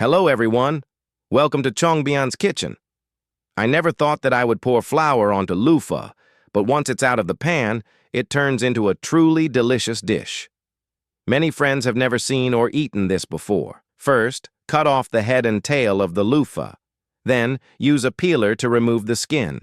Hello everyone, welcome to Chongbian's kitchen. I never thought that I would pour flour onto loofah, but once it's out of the pan, it turns into a truly delicious dish. Many friends have never seen or eaten this before. First, cut off the head and tail of the loofah. Then, use a peeler to remove the skin.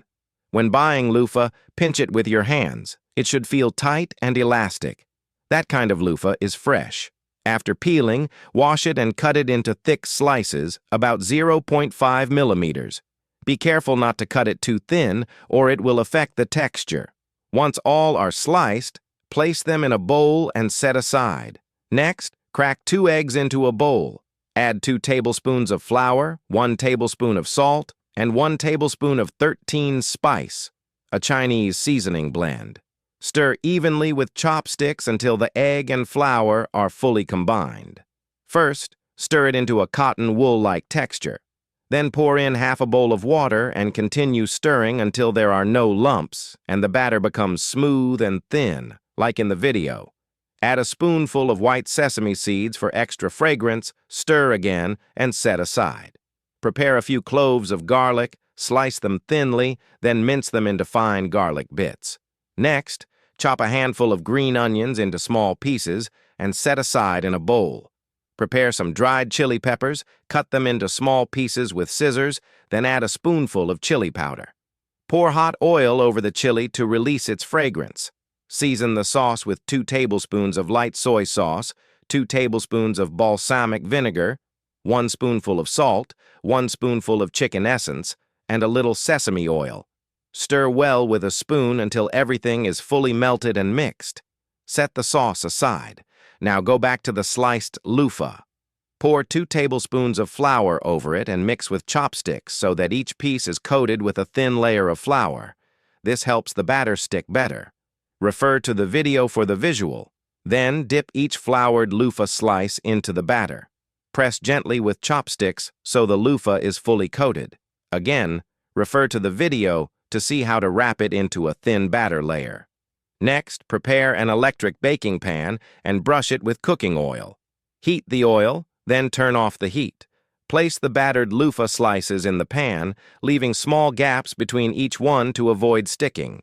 When buying loofah, pinch it with your hands. It should feel tight and elastic. That kind of loofah is fresh. After peeling, wash it and cut it into thick slices, about 0.5 millimeters. Be careful not to cut it too thin, or it will affect the texture. Once all are sliced, place them in a bowl and set aside. Next, crack 2 eggs into a bowl. Add 2 tablespoons of flour, 1 tablespoon of salt, and 1 tablespoon of 13 spice, a Chinese seasoning blend. Stir evenly with chopsticks until the egg and flour are fully combined. First, stir it into a cotton wool-like texture. Then pour in half a bowl of water and continue stirring until there are no lumps and the batter becomes smooth and thin, like in the video. Add a spoonful of white sesame seeds for extra fragrance, stir again, and set aside. Prepare a few cloves of garlic, slice them thinly, then mince them into fine garlic bits. Next, chop a handful of green onions into small pieces and set aside in a bowl. Prepare some dried chili peppers, cut them into small pieces with scissors, then add a spoonful of chili powder. Pour hot oil over the chili to release its fragrance. Season the sauce with 2 tablespoons of light soy sauce, 2 tablespoons of balsamic vinegar, 1 spoonful of salt, 1 spoonful of chicken essence, and a little sesame oil. Stir well with a spoon until everything is fully melted and mixed. Set the sauce aside. Now go back to the sliced loofah. Pour 2 tablespoons of flour over it and mix with chopsticks so that each piece is coated with a thin layer of flour. This helps the batter stick better. Refer to the video for the visual. Then dip each floured loofah slice into the batter. Press gently with chopsticks so the loofah is fully coated. Again, refer to the video to see how to wrap it into a thin batter layer. Next, prepare an electric baking pan and brush it with cooking oil. Heat the oil, then turn off the heat. Place the battered loofah slices in the pan, leaving small gaps between each one to avoid sticking.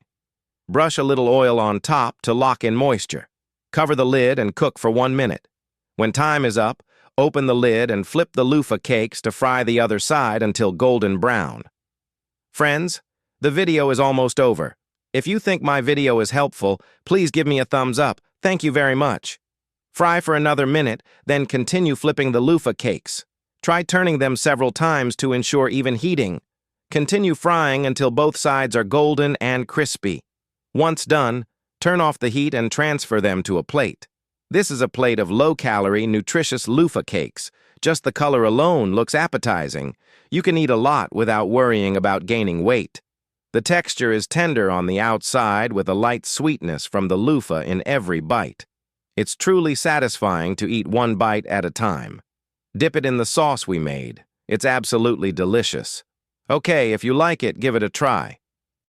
Brush a little oil on top to lock in moisture. Cover the lid and cook for 1 minute. When time is up, open the lid and flip the loofah cakes to fry the other side until golden brown. Friends, the video is almost over. If you think my video is helpful, please give me a thumbs up. Thank you very much. Fry for another minute, then continue flipping the loofah cakes. Try turning them several times to ensure even heating. Continue frying until both sides are golden and crispy. Once done, turn off the heat and transfer them to a plate. This is a plate of low-calorie, nutritious loofah cakes. Just the color alone looks appetizing. You can eat a lot without worrying about gaining weight. The texture is tender on the outside with a light sweetness from the loofah in every bite. It's truly satisfying to eat 1 bite at a time. Dip it in the sauce we made. It's absolutely delicious. Okay, if you like it, give it a try.